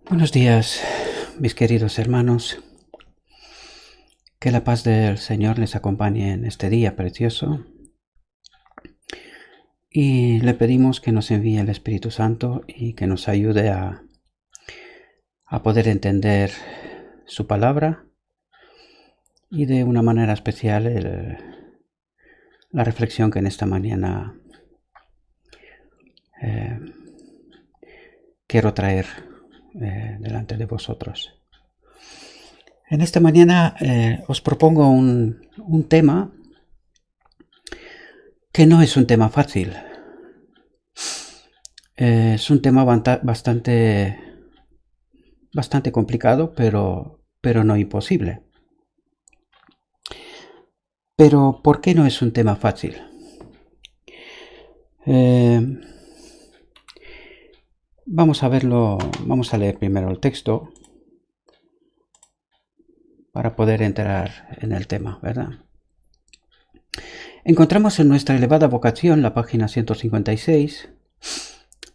Buenos días, mis queridos hermanos. Que la paz del Señor les acompañe en este día precioso. Y le pedimos que nos envíe el Espíritu Santo y que nos ayude a poder entender su palabra y de una manera especial la reflexión que en esta mañana quiero traer delante de vosotros. En esta mañana os propongo un tema que no es un tema fácil. Es un tema bastante complicado, pero no imposible. Pero ¿por qué no es un tema fácil? Vamos a verlo, vamos a leer primero el texto para poder entrar en el tema, ¿verdad? Encontramos en nuestra elevada vocación, la página 156,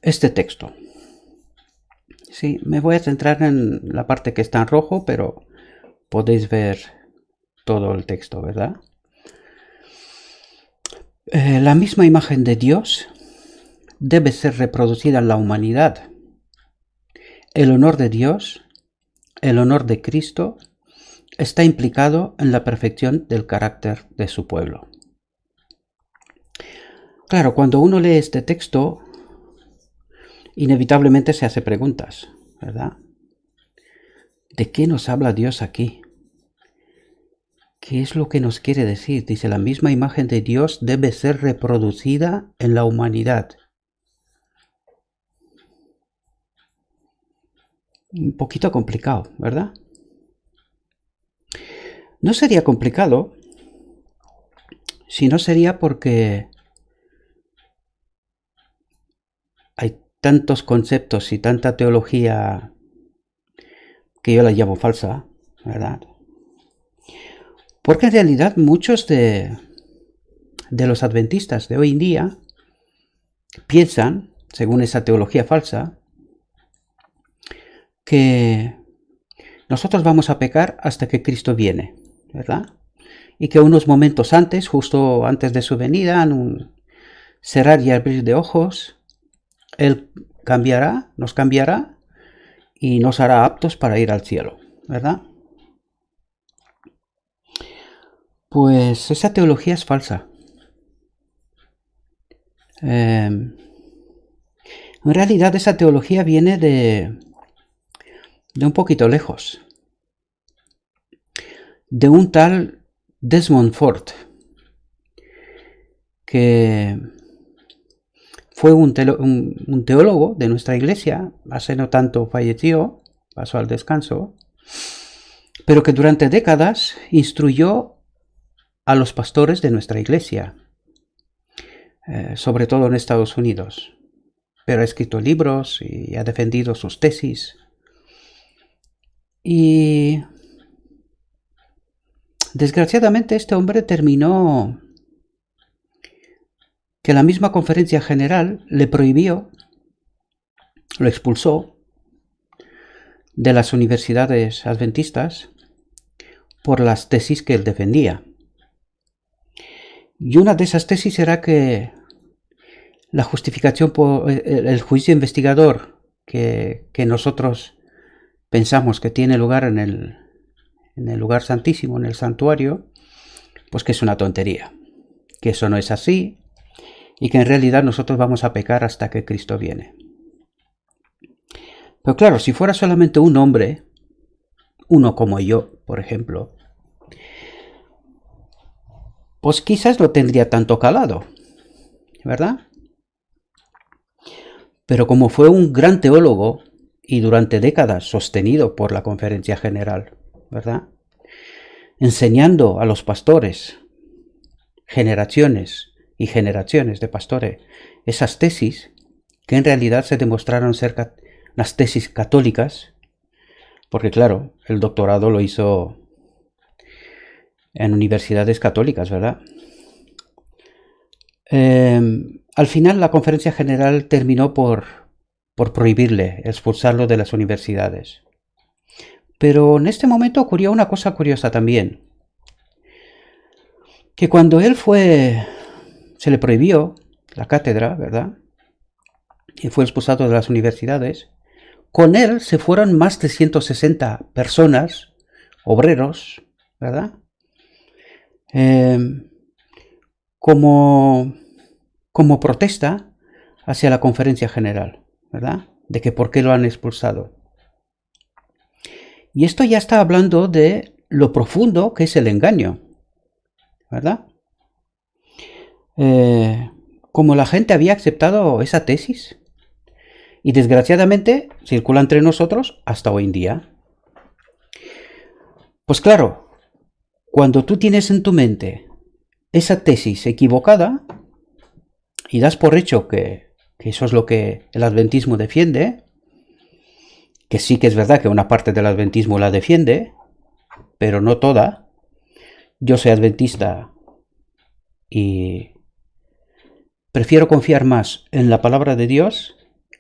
este texto. Sí, me voy a centrar en la parte que está en rojo, pero podéis ver todo el texto, ¿verdad? La misma imagen de Dios debe ser reproducida en la humanidad. El honor de Dios, el honor de Cristo, está implicado en la perfección del carácter de su pueblo. Claro, cuando uno lee este texto, inevitablemente se hace preguntas, ¿verdad? ¿De qué nos habla Dios aquí? ¿Qué es lo que nos quiere decir? Dice, la misma imagen de Dios debe ser reproducida en la humanidad. Un poquito complicado, ¿verdad? No sería complicado si no sería porque hay tantos conceptos y tanta teología que yo la llamo falsa, ¿verdad? Porque en realidad muchos de los adventistas de hoy en día piensan, según esa teología falsa, que nosotros vamos a pecar hasta que Cristo viene, ¿verdad? Y que unos momentos antes, justo antes de su venida, en un cerrar y abrir de ojos, Él nos cambiará y nos hará aptos para ir al cielo, ¿verdad? Pues esa teología es falsa. En realidad esa teología viene de un poquito lejos, de un tal Desmond Ford, que fue un teólogo de nuestra iglesia, hace no tanto falleció, pasó al descanso, pero que durante décadas instruyó a los pastores de nuestra iglesia, sobre todo en Estados Unidos, pero ha escrito libros y ha defendido sus tesis. Y desgraciadamente este hombre terminó que la misma conferencia general le prohibió, lo expulsó de las universidades adventistas por las tesis que él defendía. Y una de esas tesis era que la justificación por el juicio investigador que nosotros pensamos que tiene lugar en el lugar santísimo, en el santuario, pues que es una tontería, que eso no es así y que en realidad nosotros vamos a pecar hasta que Cristo viene. Pero claro, si fuera solamente un hombre, uno como yo, por ejemplo, pues quizás no tendría tanto calado, ¿verdad? Pero como fue un gran teólogo y durante décadas sostenido por la Conferencia General, ¿verdad? Enseñando a los pastores, generaciones y generaciones de pastores, esas tesis que en realidad se demostraron ser las tesis católicas, porque claro, el doctorado lo hizo en universidades católicas, ¿verdad? Al final la Conferencia General terminó por por prohibirle, expulsarlo de las universidades. Pero en este momento ocurrió una cosa curiosa también, que cuando él se le prohibió la cátedra, ¿verdad? Y fue expulsado de las universidades, con él se fueron más de 160 personas, obreros, ¿verdad? Como protesta hacia la conferencia general, ¿verdad? De que por qué lo han expulsado. Y esto ya está hablando de lo profundo que es el engaño, ¿verdad? Como la gente había aceptado esa tesis, y desgraciadamente circula entre nosotros hasta hoy en día. Pues claro, cuando tú tienes en tu mente esa tesis equivocada y das por hecho que eso es lo que el adventismo defiende, que sí que es verdad que una parte del adventismo la defiende, pero no toda. Yo soy adventista y prefiero confiar más en la palabra de Dios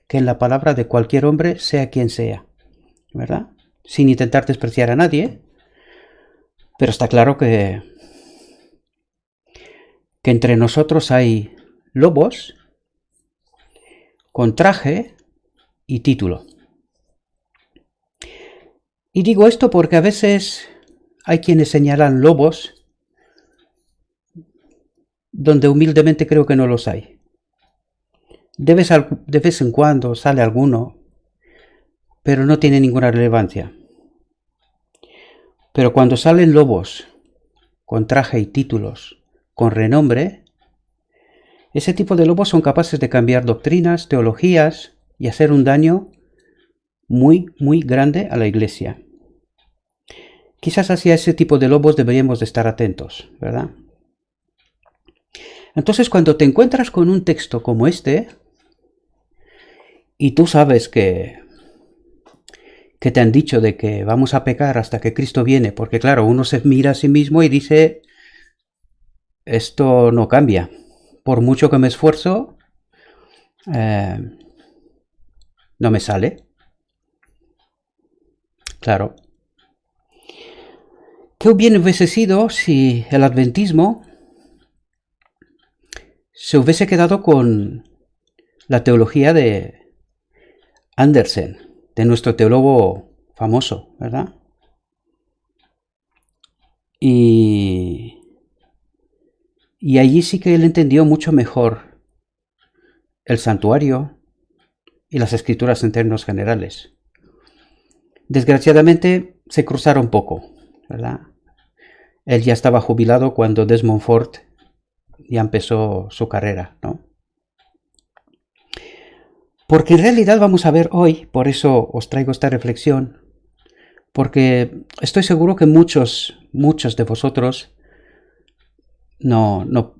que en la palabra de cualquier hombre, sea quien sea, ¿verdad? Sin intentar despreciar a nadie, pero está claro que entre nosotros hay lobos con traje y título. Y digo esto porque a veces hay quienes señalan lobos donde humildemente creo que no los hay. De vez en cuando sale alguno, pero no tiene ninguna relevancia. Pero cuando salen lobos con traje y títulos, con renombre, ese tipo de lobos son capaces de cambiar doctrinas, teologías y hacer un daño muy, muy grande a la Iglesia. Quizás hacia ese tipo de lobos deberíamos de estar atentos, ¿verdad? Entonces, cuando te encuentras con un texto como este, y tú sabes que te han dicho de que vamos a pecar hasta que Cristo viene, porque claro, uno se mira a sí mismo y dice, esto no cambia. Por mucho que me esfuerzo, no me sale. Claro. ¿Qué bien hubiese sido si el adventismo se hubiese quedado con la teología de Andersen, de nuestro teólogo famoso, ¿verdad? Y allí sí que él entendió mucho mejor el santuario y las escrituras en términos generales. Desgraciadamente se cruzaron poco, ¿verdad? Él ya estaba jubilado cuando Desmond Ford ya empezó su carrera, ¿no? Porque en realidad vamos a ver hoy, por eso os traigo esta reflexión, porque estoy seguro que muchos de vosotros no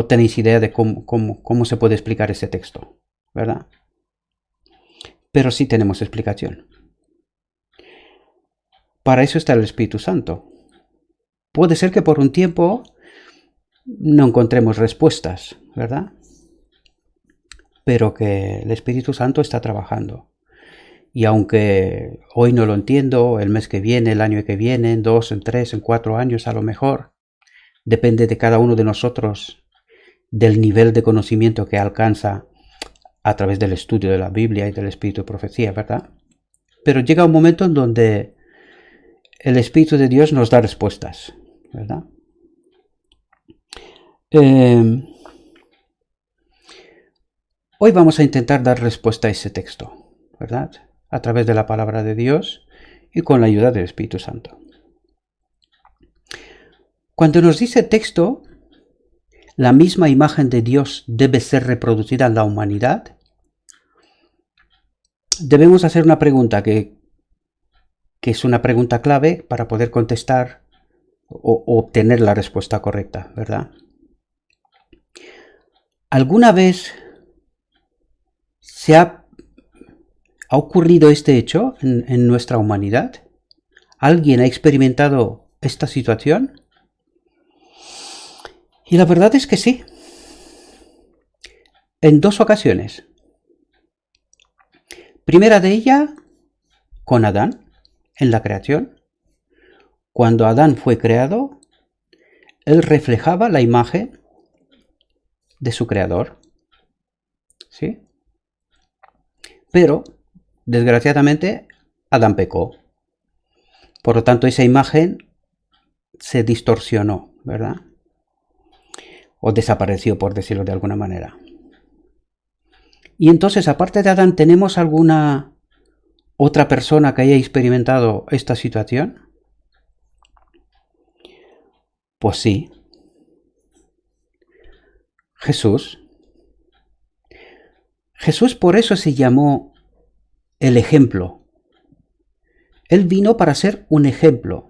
tenéis idea de cómo se puede explicar ese texto, ¿verdad? Pero sí tenemos explicación. Para eso está el Espíritu Santo. Puede ser que por un tiempo no encontremos respuestas, ¿verdad? Pero que el Espíritu Santo está trabajando. Y aunque hoy no lo entiendo, el mes que viene, el año que viene, en 2, en 3, en 4 años a lo mejor, depende de cada uno de nosotros, del nivel de conocimiento que alcanza a través del estudio de la Biblia y del Espíritu de Profecía, ¿verdad? Pero llega un momento en donde el Espíritu de Dios nos da respuestas, ¿verdad? Hoy vamos a intentar dar respuesta a ese texto, ¿verdad? A través de la palabra de Dios y con la ayuda del Espíritu Santo. Cuando nos dice texto, la misma imagen de Dios debe ser reproducida en la humanidad, debemos hacer una pregunta que es una pregunta clave para poder contestar o obtener la respuesta correcta, ¿verdad? ¿Alguna vez ha ocurrido este hecho en nuestra humanidad? ¿Alguien ha experimentado esta situación? Y la verdad es que sí. En 2 ocasiones. Primera de ellas, con Adán, en la creación. Cuando Adán fue creado, él reflejaba la imagen de su creador. ¿Sí? Pero, desgraciadamente, Adán pecó. Por lo tanto, esa imagen se distorsionó, ¿verdad? O desapareció, por decirlo de alguna manera. Y entonces, aparte de Adán, ¿tenemos alguna otra persona que haya experimentado esta situación? Pues sí. Jesús. Jesús por eso se llamó el ejemplo. Él vino para ser un ejemplo.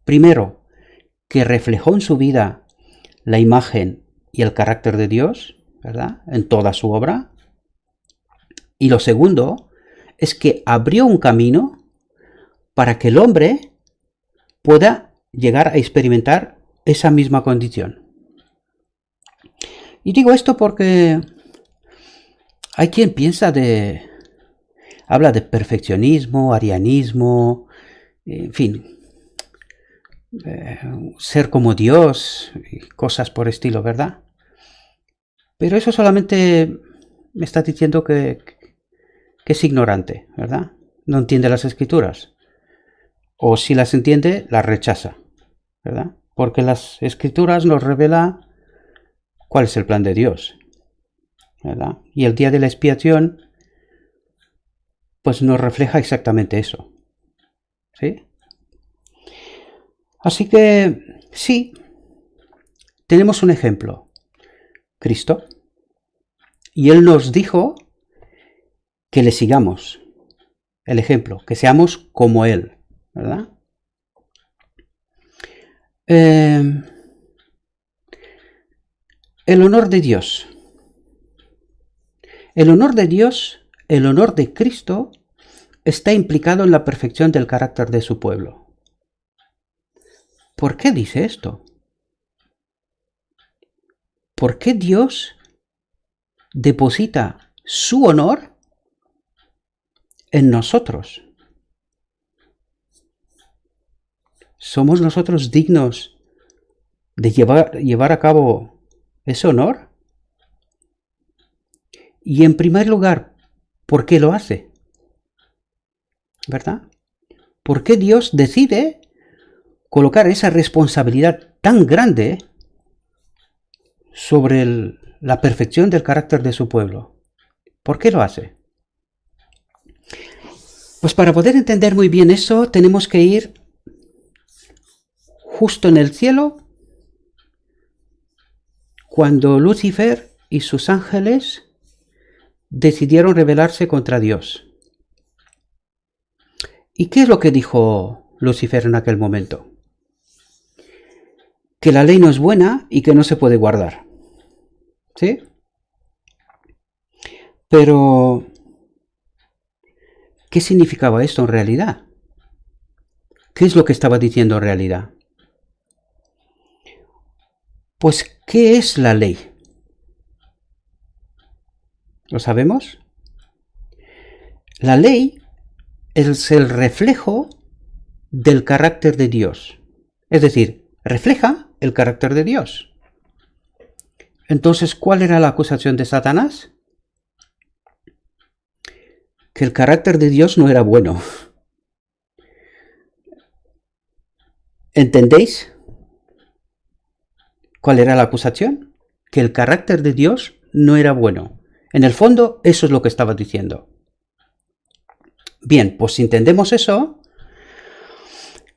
Primero, que reflejó en su vida la imagen y el carácter de Dios, ¿verdad? En toda su obra. Y lo segundo es que abrió un camino para que el hombre pueda llegar a experimentar esa misma condición. Y digo esto porque hay quien habla de perfeccionismo, arianismo, en fin, ser como Dios y cosas por estilo, ¿verdad? Pero eso solamente me está diciendo que es ignorante, ¿verdad? No entiende las escrituras. O si las entiende, las rechaza, ¿verdad? Porque las escrituras nos revelan cuál es el plan de Dios, ¿verdad? Y el día de la expiación, pues nos refleja exactamente eso, ¿sí? Así que, sí, tenemos un ejemplo, Cristo, y Él nos dijo que le sigamos el ejemplo, que seamos como Él, ¿verdad? El honor de Dios. El honor de Dios, el honor de Cristo, está implicado en la perfección del carácter de su pueblo. ¿Por qué dice esto? ¿Por qué Dios deposita su honor en nosotros? ¿Somos nosotros dignos de llevar a cabo ese honor? Y en primer lugar, ¿por qué lo hace? ¿Verdad? ¿Por qué Dios decide colocar esa responsabilidad tan grande sobre la perfección del carácter de su pueblo? ¿Por qué lo hace? Pues para poder entender muy bien eso, tenemos que ir justo en el cielo, cuando Lucifer y sus ángeles decidieron rebelarse contra Dios. ¿Y qué es lo que dijo Lucifer en aquel momento? Que la ley no es buena y que no se puede guardar. ¿Sí? Pero, ¿qué significaba esto en realidad? ¿Qué es lo que estaba diciendo en realidad? Pues, ¿qué es la ley? ¿Lo sabemos? La ley es el reflejo del carácter de Dios. Es decir, refleja el carácter de Dios. Entonces, ¿cuál era la acusación de Satanás? Que el carácter de Dios no era bueno. ¿Entendéis cuál era la acusación? Que el carácter de Dios no era bueno. En el fondo, eso es lo que estaba diciendo. Bien, pues si entendemos eso,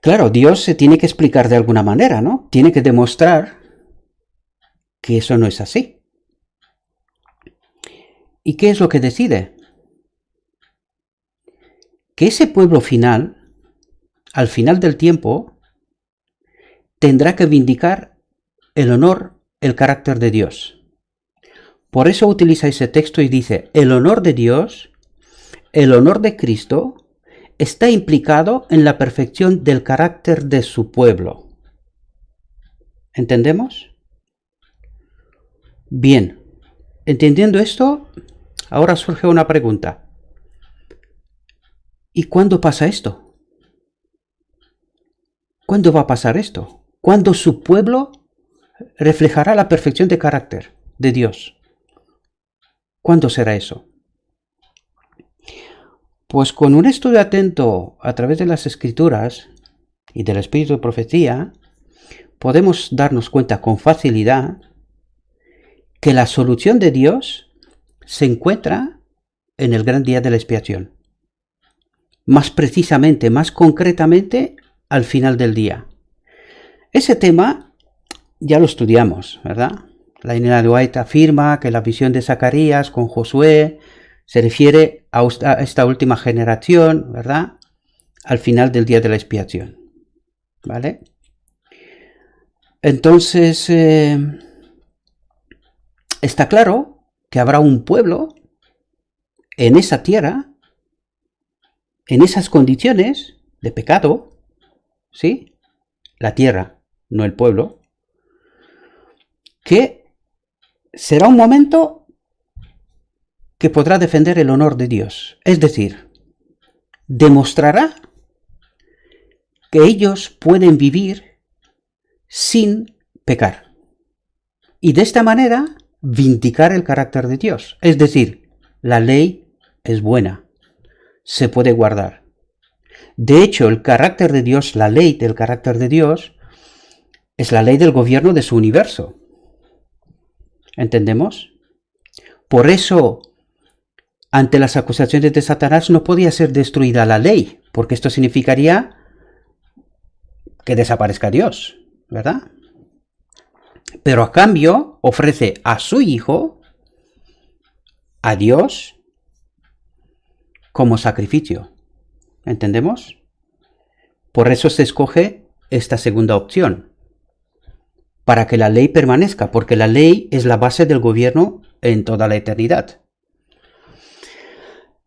claro, Dios se tiene que explicar de alguna manera, ¿no? Tiene que demostrar que eso no es así. ¿Y qué es lo que decide? Que ese pueblo final, al final del tiempo, tendrá que vindicar el honor, el carácter de Dios. Por eso utiliza ese texto y dice, el honor de Dios, el honor de Cristo, está implicado en la perfección del carácter de su pueblo. ¿Entendemos? Bien, entendiendo esto, ahora surge una pregunta. ¿Y cuándo pasa esto? ¿Cuándo va a pasar esto? ¿Cuándo su pueblo reflejará la perfección de carácter de Dios? ¿Cuándo será eso? Pues con un estudio atento a través de las Escrituras y del espíritu de profecía, podemos darnos cuenta con facilidad que la solución de Dios se encuentra en el gran día de la expiación. Más precisamente, más concretamente, al final del día. Ese tema ya lo estudiamos, ¿verdad? La Elena de White afirma que la visión de Zacarías con Josué se refiere a esta última generación, ¿verdad? Al final del día de la expiación, ¿vale? Entonces, está claro que habrá un pueblo en esa tierra, en esas condiciones de pecado, ¿sí? La tierra, no el pueblo, que será un momento que podrá defender el honor de Dios. Es decir, demostrará que ellos pueden vivir sin pecar. Y de esta manera vindicar el carácter de Dios. Es decir, la ley es buena, se puede guardar. De hecho, el carácter de Dios, la ley del carácter de Dios, es la ley del gobierno de su universo. ¿Entendemos? Por eso, ante las acusaciones de Satanás no podía ser destruida la ley, porque esto significaría que desaparezca Dios, ¿verdad? Pero a cambio ofrece a su Hijo, a Dios, como sacrificio. ¿Entendemos? Por eso se escoge esta segunda opción, para que la ley permanezca, porque la ley es la base del gobierno en toda la eternidad.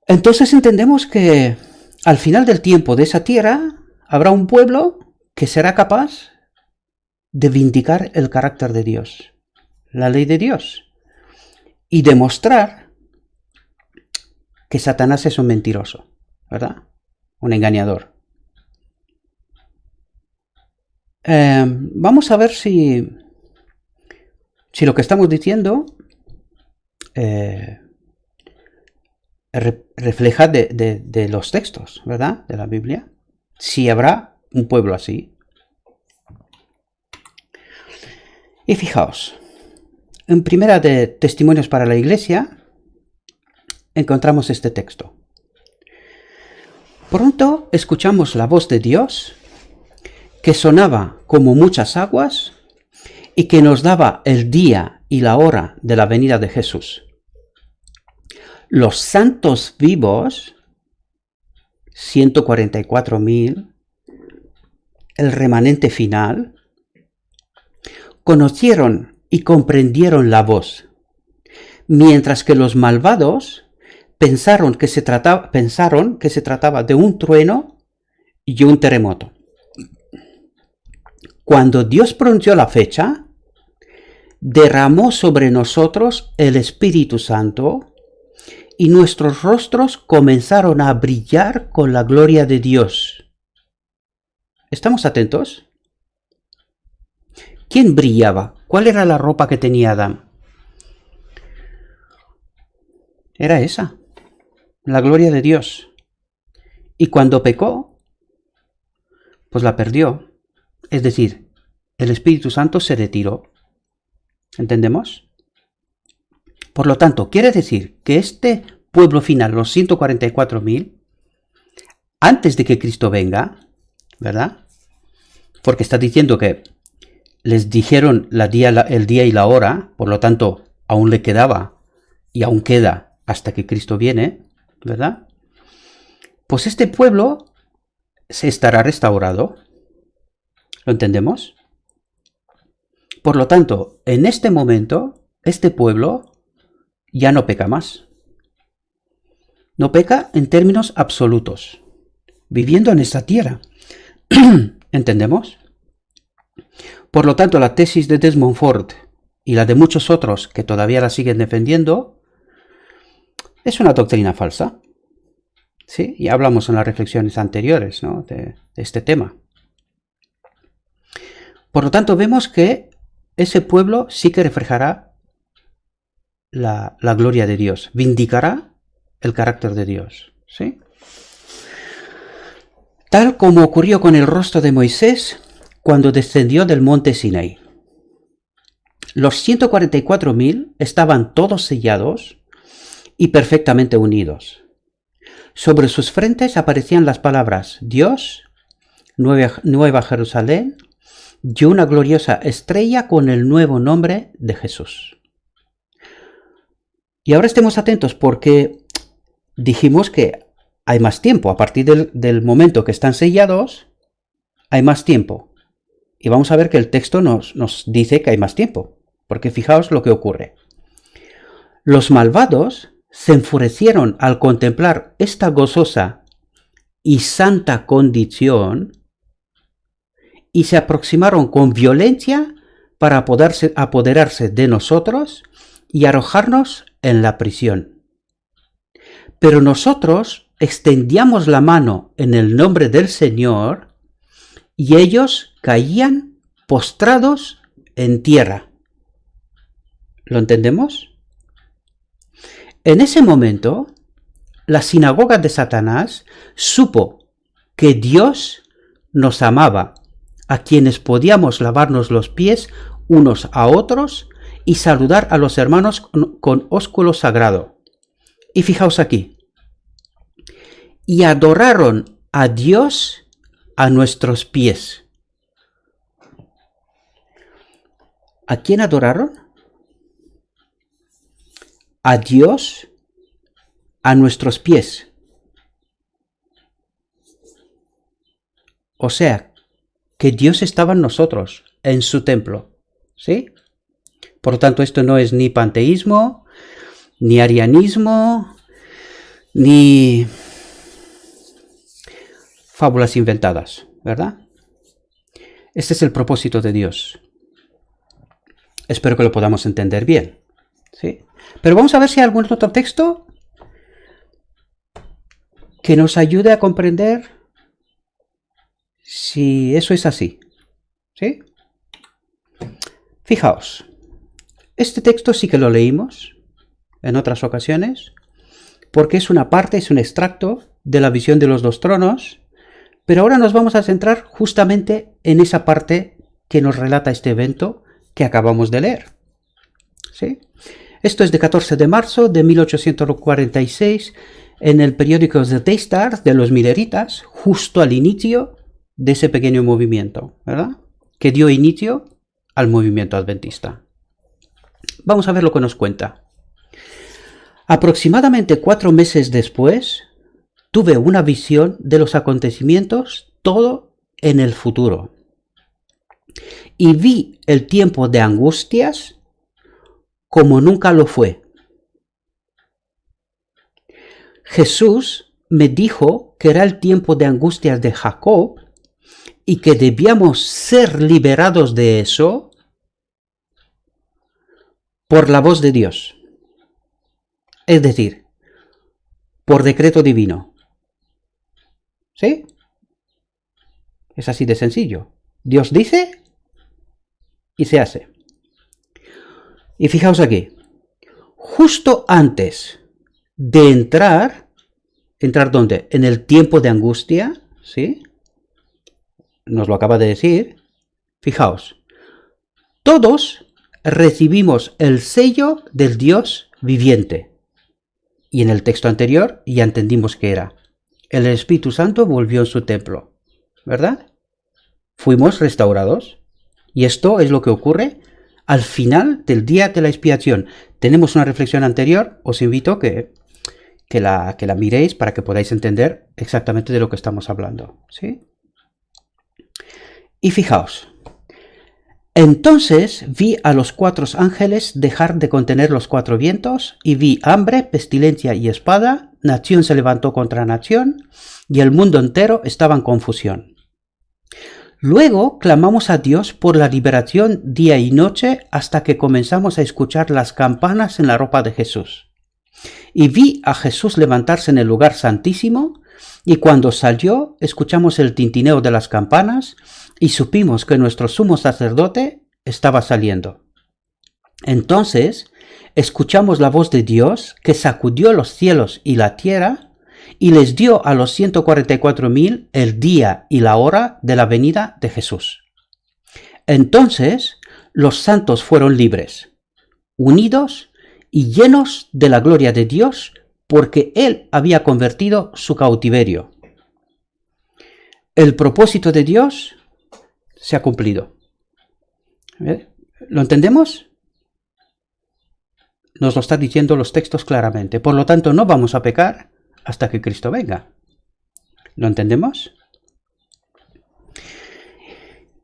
Entonces entendemos que al final del tiempo de esa tierra habrá un pueblo que será capaz de vindicar el carácter de Dios, la ley de Dios, y demostrar que Satanás es un mentiroso, ¿verdad? Un engañador. Vamos a ver si lo que estamos diciendo refleja de los textos, ¿verdad? De la Biblia. Si habrá un pueblo así. Y fijaos, en Primera de Testimonios para la Iglesia encontramos este texto. Pronto escuchamos la voz de Dios que sonaba como muchas aguas y que nos daba el día y la hora de la venida de Jesús. Los santos vivos, 144.000, el remanente final, conocieron y comprendieron la voz, mientras que los malvados pensaron que se trataba de un trueno y un terremoto. Cuando Dios pronunció la fecha, derramó sobre nosotros el Espíritu Santo y nuestros rostros comenzaron a brillar con la gloria de Dios. ¿Estamos atentos? ¿Quién brillaba? ¿Cuál era la ropa que tenía Adán? Era esa, la gloria de Dios. Y cuando pecó, pues la perdió. Es decir, el Espíritu Santo se retiró. ¿Entendemos? Por lo tanto, quiere decir que este pueblo final, los 144.000, antes de que Cristo venga, ¿verdad? Porque está diciendo que les dijeron el día y la hora, por lo tanto, aún le quedaba y aún queda hasta que Cristo viene, ¿verdad? Pues este pueblo se estará restaurado. ¿Lo entendemos? Por lo tanto, en este momento, este pueblo ya no peca más. No peca en términos absolutos, viviendo en esta tierra. ¿Entendemos? Por lo tanto, la tesis de Desmond Ford y la de muchos otros que todavía la siguen defendiendo es una doctrina falsa. ¿Sí? Y hablamos en las reflexiones anteriores, ¿no? de este tema. Por lo tanto, vemos que ese pueblo sí que reflejará la gloria de Dios, vindicará el carácter de Dios, ¿sí? Tal como ocurrió con el rostro de Moisés cuando descendió del monte Sinaí. Los 144.000 estaban todos sellados y perfectamente unidos. Sobre sus frentes aparecían las palabras Dios, Nueva Jerusalén y una gloriosa estrella con el nuevo nombre de Jesús. Y ahora estemos atentos porque dijimos que hay más tiempo. A partir del momento que están sellados, hay más tiempo. Y vamos a ver que el texto nos dice que hay más tiempo. Porque fijaos lo que ocurre. Los malvados se enfurecieron al contemplar esta gozosa y santa condición y se aproximaron con violencia para apoderarse de nosotros y arrojarnos en la prisión. Pero nosotros extendíamos la mano en el nombre del Señor y ellos caían postrados en tierra. ¿Lo entendemos? En ese momento, la sinagoga de Satanás supo que Dios nos amaba, a quienes podíamos lavarnos los pies unos a otros y saludar a los hermanos con ósculo sagrado. Y fijaos aquí. Y adoraron a Dios a nuestros pies. ¿A quién adoraron? A Dios a nuestros pies. O sea, que Dios estaba en nosotros, en su templo. ¿Sí? Por lo tanto, esto no es ni panteísmo, ni arianismo, ni fábulas inventadas, ¿verdad? Este es el propósito de Dios. Espero que lo podamos entender bien. ¿Sí? Pero vamos a ver si hay algún otro texto que nos ayude a comprender si eso es así. ¿Sí? Fijaos, este texto sí que lo leímos en otras ocasiones, porque es una parte, es un extracto de la visión de los dos tronos, pero ahora nos vamos a centrar justamente en esa parte que nos relata este evento que acabamos de leer. ¿Sí? Esto es de 14 de marzo de 1846 en el periódico The Daystar de los Milleritas, justo al inicio de ese pequeño movimiento, ¿verdad? Que dio inicio al movimiento adventista. Vamos a ver lo que nos cuenta. Aproximadamente 4 meses después, tuve una visión de los acontecimientos, todo en el futuro. Y vi el tiempo de angustias como nunca lo fue. Jesús me dijo que era el tiempo de angustias de Jacob y que debíamos ser liberados de eso por la voz de Dios. Es decir, por decreto divino. ¿Sí? Es así de sencillo. Dios dice y se hace. Y fijaos aquí. Justo antes de ¿entrar dónde? En el tiempo de angustia, ¿sí? Nos lo acaba de decir. Fijaos. Todos recibimos el sello del Dios viviente. Y en el texto anterior ya entendimos que era. El Espíritu Santo volvió en su templo. ¿Verdad? Fuimos restaurados. Y esto es lo que ocurre al final del día de la expiación. Tenemos una reflexión anterior. Os invito a que la miréis para que podáis entender exactamente de lo que estamos hablando. ¿Sí? Y fijaos. Entonces vi a los 4 ángeles dejar de contener los 4 vientos, y vi hambre, pestilencia y espada, nación se levantó contra nación, y el mundo entero estaba en confusión. Luego clamamos a Dios por la liberación día y noche hasta que comenzamos a escuchar las campanas en la ropa de Jesús. Y vi a Jesús levantarse en el lugar santísimo, y cuando salió, escuchamos el tintineo de las campanas, y supimos que nuestro sumo sacerdote estaba saliendo. Entonces, escuchamos la voz de Dios que sacudió los cielos y la tierra, y les dio a los 144,000 el día y la hora de la venida de Jesús. Entonces, los santos fueron libres, unidos y llenos de la gloria de Dios, porque Él había convertido su cautiverio. El propósito de Dios se ha cumplido. ¿Lo entendemos? Nos lo están diciendo los textos claramente. Por lo tanto, no vamos a pecar hasta que Cristo venga. ¿Lo entendemos?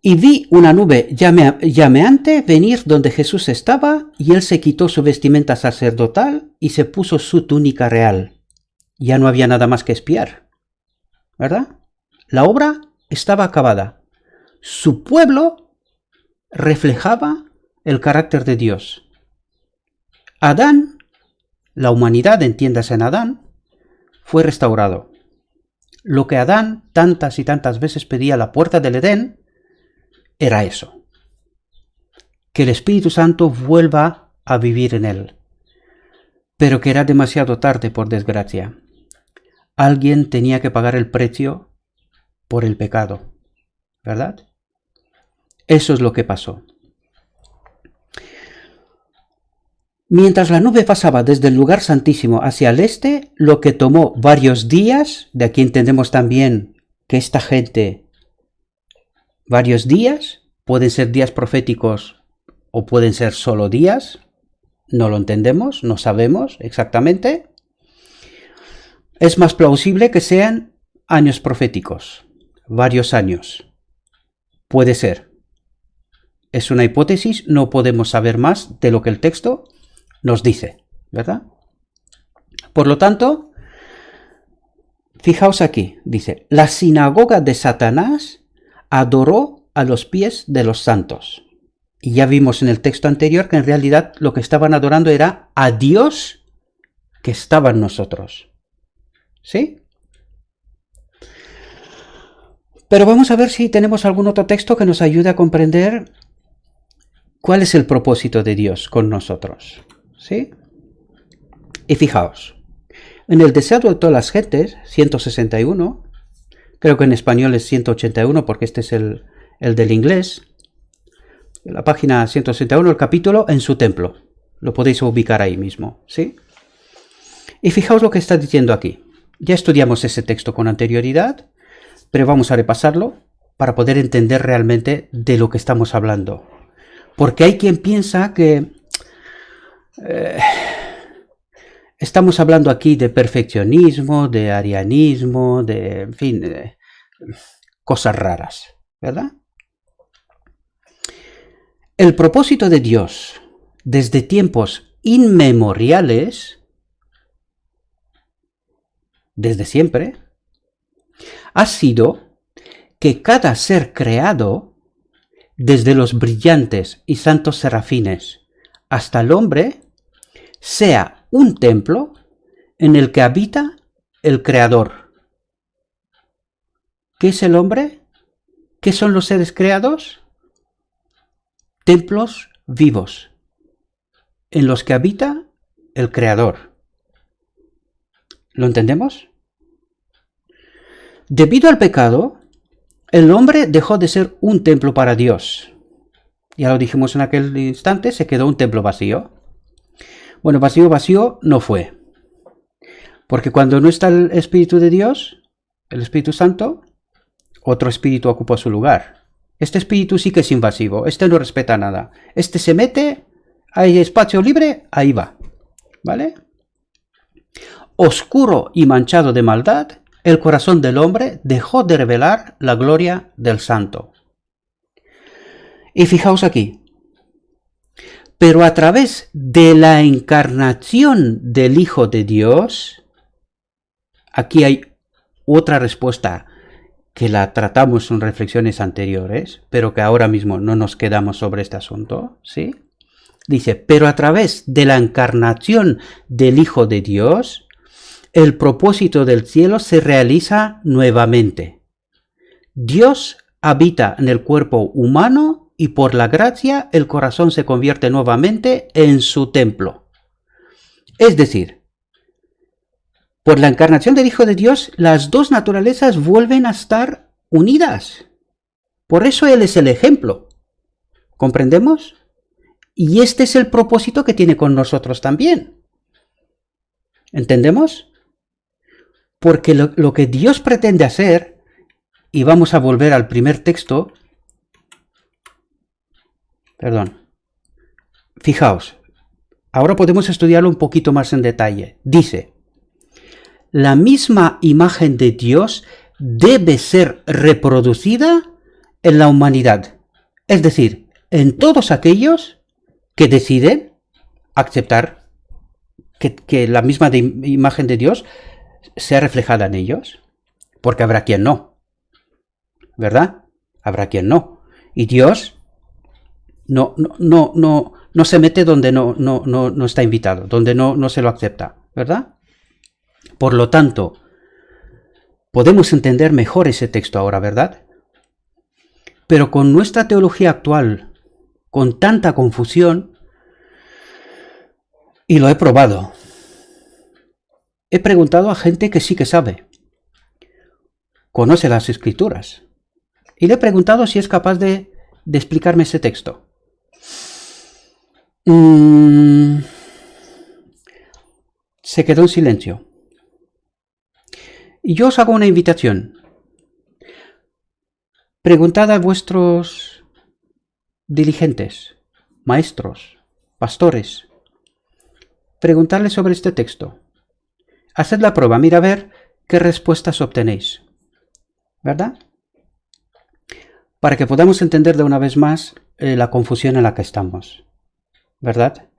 Y vi una nube llameante venir donde Jesús estaba, y él se quitó su vestimenta sacerdotal y se puso su túnica real. Ya no había nada más que espiar, ¿verdad? La obra estaba acabada. Su pueblo reflejaba el carácter de Dios. Adán, la humanidad, entiéndase en Adán, fue restaurado. Lo que Adán tantas y tantas veces pedía a la puerta del Edén era eso. Que el Espíritu Santo vuelva a vivir en él. Pero que era demasiado tarde, por desgracia. Alguien tenía que pagar el precio por el pecado, ¿verdad? Eso es lo que pasó. Mientras la nube pasaba desde el lugar santísimo hacia el este, lo que tomó varios días, de aquí entendemos también que esta gente, varios días, pueden ser días proféticos o pueden ser solo días, no lo entendemos, no sabemos exactamente. Es más plausible que sean años proféticos, varios años. Puede ser. Es una hipótesis, no podemos saber más de lo que el texto nos dice, ¿verdad? Por lo tanto, fijaos aquí, dice, la sinagoga de Satanás adoró a los pies de los santos. Y ya vimos en el texto anterior que en realidad lo que estaban adorando era a Dios que estaba en nosotros. ¿Sí? Pero vamos a ver si tenemos algún otro texto que nos ayude a comprender cuál es el propósito de Dios con nosotros. ¿Sí? Y fijaos, en el deseo de todas las gentes, 161, creo que en español es 181 porque este es el del inglés, la página 161, el capítulo en su templo. Lo podéis ubicar ahí mismo, ¿sí? Y fijaos lo que está diciendo aquí. Ya estudiamos ese texto con anterioridad, pero vamos a repasarlo para poder entender realmente de lo que estamos hablando. Porque hay quien piensa que estamos hablando aquí de perfeccionismo, de arianismo, de, en fin, de cosas raras, ¿verdad? El propósito de Dios desde tiempos inmemoriales, desde siempre, ha sido que cada ser creado, desde los brillantes y santos serafines hasta el hombre, sea un templo en el que habita el Creador. ¿Qué es el hombre? ¿Qué son los seres creados? Templos vivos en los que habita el Creador. ¿Lo entendemos? Debido al pecado, el hombre dejó de ser un templo para Dios. Ya lo dijimos en aquel instante, se quedó un templo vacío. Bueno, vacío no fue. Porque cuando no está el Espíritu de Dios, el Espíritu Santo, otro espíritu ocupa su lugar. Este espíritu sí que es invasivo, este no respeta nada. Este se mete, hay espacio libre, ahí va. ¿Vale? Oscuro y manchado de maldad, el corazón del hombre dejó de revelar la gloria del Santo. Y fijaos aquí. Pero a través de la encarnación del Hijo de Dios, aquí hay otra respuesta que la tratamos en reflexiones anteriores, pero que ahora mismo no nos quedamos sobre este asunto, ¿sí? Dice, pero a través de la encarnación del Hijo de Dios, el propósito del cielo se realiza nuevamente. Dios habita en el cuerpo humano y por la gracia el corazón se convierte nuevamente en su templo. Es decir, por la encarnación del Hijo de Dios, las dos naturalezas vuelven a estar unidas. Por eso Él es el ejemplo. ¿Comprendemos? Y este es el propósito que tiene con nosotros también. ¿Entendemos? Porque lo que Dios pretende hacer, y vamos a volver al primer texto, fijaos, ahora podemos estudiarlo un poquito más en detalle. Dice, la misma imagen de Dios debe ser reproducida en la humanidad, es decir, en todos aquellos que deciden aceptar que la misma imagen de Dios sea reflejada en ellos, porque habrá quien no, ¿verdad? Habrá quien no. Y Dios no se mete donde no está invitado, donde no se lo acepta, ¿verdad? Por lo tanto, podemos entender mejor ese texto ahora, ¿verdad? Pero con nuestra teología actual, con tanta confusión, y lo he probado, he preguntado a gente que sí que sabe, conoce las escrituras, y le he preguntado si es capaz de explicarme ese texto. Se quedó en silencio. Y yo os hago una invitación. Preguntad a vuestros dirigentes, maestros, pastores. Preguntadles sobre este texto. Haced la prueba, mira a ver qué respuestas obtenéis. ¿Verdad? Para que podamos entender de una vez más la confusión en la que estamos. ¿Verdad?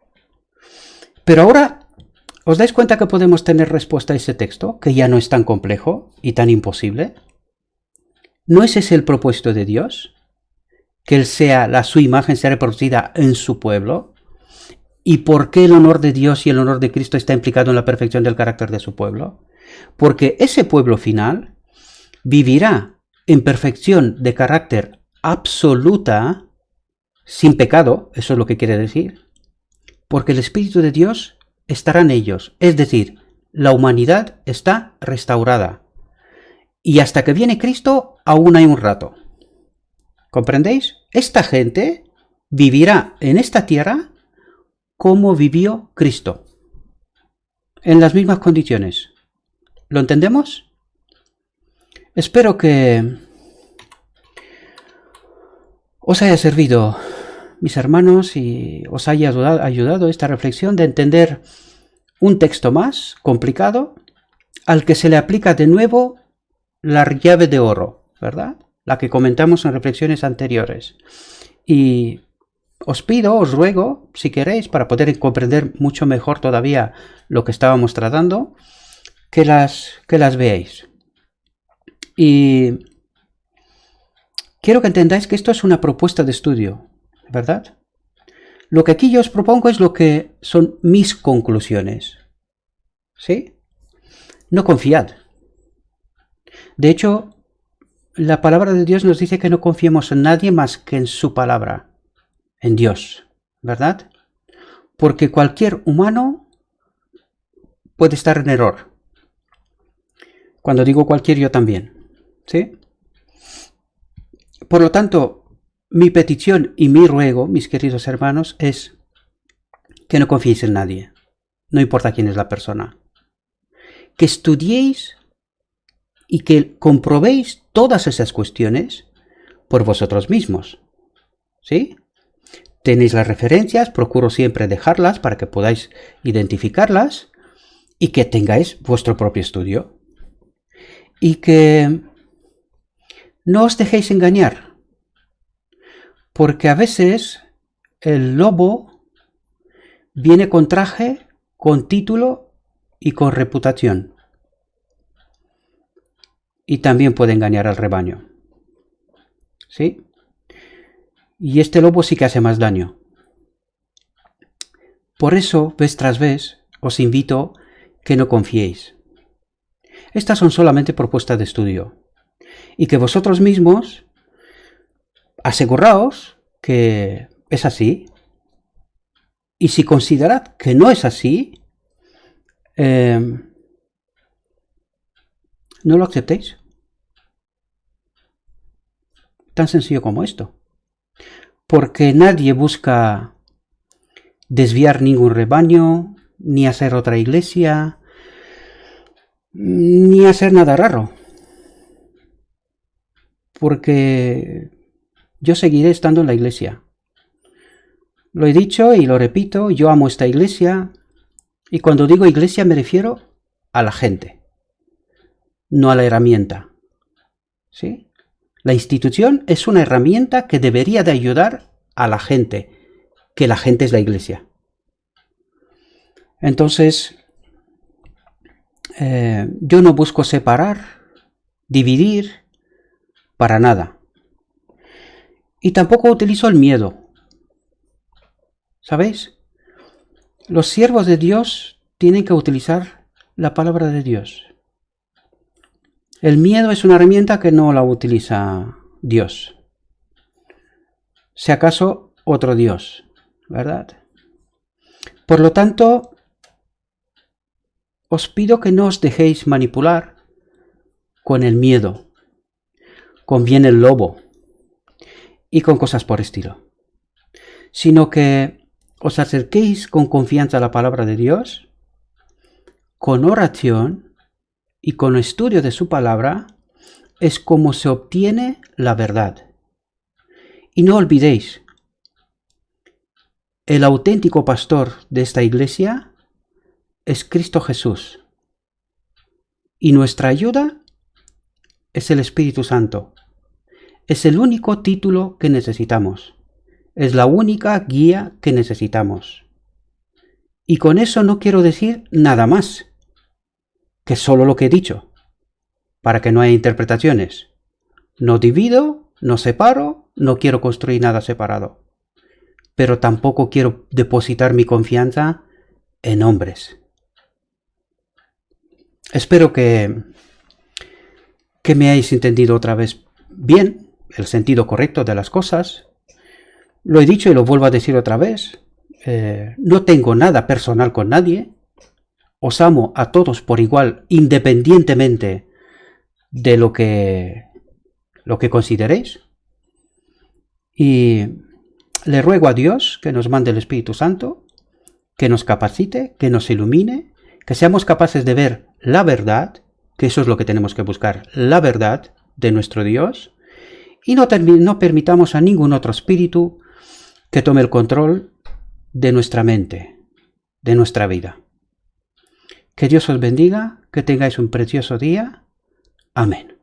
Pero ahora, ¿os dais cuenta que podemos tener respuesta a ese texto? Que ya no es tan complejo y tan imposible. ¿No es ese el propósito de Dios? Que Él sea, su imagen sea reproducida en su pueblo. ¿Y por qué el honor de Dios y el honor de Cristo está implicado en la perfección del carácter de su pueblo? Porque ese pueblo final vivirá en perfección de carácter absoluta, sin pecado, eso es lo que quiere decir, porque el Espíritu de Dios estará en ellos, es decir, la humanidad está restaurada. Y hasta que viene Cristo, aún hay un rato. ¿Comprendéis? Esta gente vivirá en esta tierra como vivió Cristo, en las mismas condiciones. ¿Lo entendemos? Espero que os haya servido, mis hermanos, y os haya ayudado esta reflexión de entender un texto más complicado al que se le aplica de nuevo la llave de oro, ¿verdad? La que comentamos en reflexiones anteriores. Y os pido, os ruego, si queréis, para poder comprender mucho mejor todavía lo que estábamos tratando, que las veáis. Y quiero que entendáis que esto es una propuesta de estudio, ¿verdad? Lo que aquí yo os propongo es lo que son mis conclusiones. ¿Sí? No confiad. De hecho, la palabra de Dios nos dice que no confiemos en nadie más que en su palabra, en Dios, ¿verdad? Porque cualquier humano puede estar en error. Cuando digo cualquier, yo también, ¿sí? Por lo tanto, mi petición y mi ruego, mis queridos hermanos, es que no confiéis en nadie, no importa quién es la persona. Que estudiéis y que comprobéis todas esas cuestiones por vosotros mismos, ¿sí? Tenéis las referencias, procuro siempre dejarlas para que podáis identificarlas y que tengáis vuestro propio estudio. Y que no os dejéis engañar, porque a veces el lobo viene con traje, con título y con reputación. Y también puede engañar al rebaño. ¿Sí? Y este lobo sí que hace más daño. Por eso, vez tras vez, os invito que no confiéis. Estas son solamente propuestas de estudio. Y que vosotros mismos aseguraos que es así. Y si considerad que no es así, no lo aceptéis. Tan sencillo como esto. Porque nadie busca desviar ningún rebaño, ni hacer otra iglesia, ni hacer nada raro. Porque yo seguiré estando en la iglesia. Lo he dicho y lo repito, yo amo esta iglesia, y cuando digo iglesia me refiero a la gente, no a la herramienta. ¿Sí? La institución es una herramienta que debería de ayudar a la gente, que la gente es la iglesia. Entonces, yo no busco separar, dividir, para nada. Y tampoco utilizo el miedo. ¿Sabéis? Los siervos de Dios tienen que utilizar la palabra de Dios. El miedo es una herramienta que no la utiliza Dios. Si acaso otro Dios, ¿verdad? Por lo tanto, os pido que no os dejéis manipular con el miedo, con bien el lobo y con cosas por estilo, sino que os acerquéis con confianza a la palabra de Dios, con oración y con estudio de su palabra, es como se obtiene la verdad. Y no olvidéis, el auténtico pastor de esta iglesia es Cristo Jesús. Y nuestra ayuda es el Espíritu Santo. Es el único título que necesitamos. Es la única guía que necesitamos. Y con eso no quiero decir nada más que solo lo que he dicho, para que no haya interpretaciones. No divido, no separo, no quiero construir nada separado. Pero tampoco quiero depositar mi confianza en hombres. Espero que me hayáis entendido otra vez bien, el sentido correcto de las cosas. Lo he dicho y lo vuelvo a decir otra vez. No tengo nada personal con nadie. Os amo a todos por igual, independientemente de lo que consideréis. Y le ruego a Dios que nos mande el Espíritu Santo, que nos capacite, que nos ilumine, que seamos capaces de ver la verdad, que eso es lo que tenemos que buscar, la verdad de nuestro Dios, y no permitamos a ningún otro espíritu que tome el control de nuestra mente, de nuestra vida. Que Dios os bendiga, que tengáis un precioso día. Amén.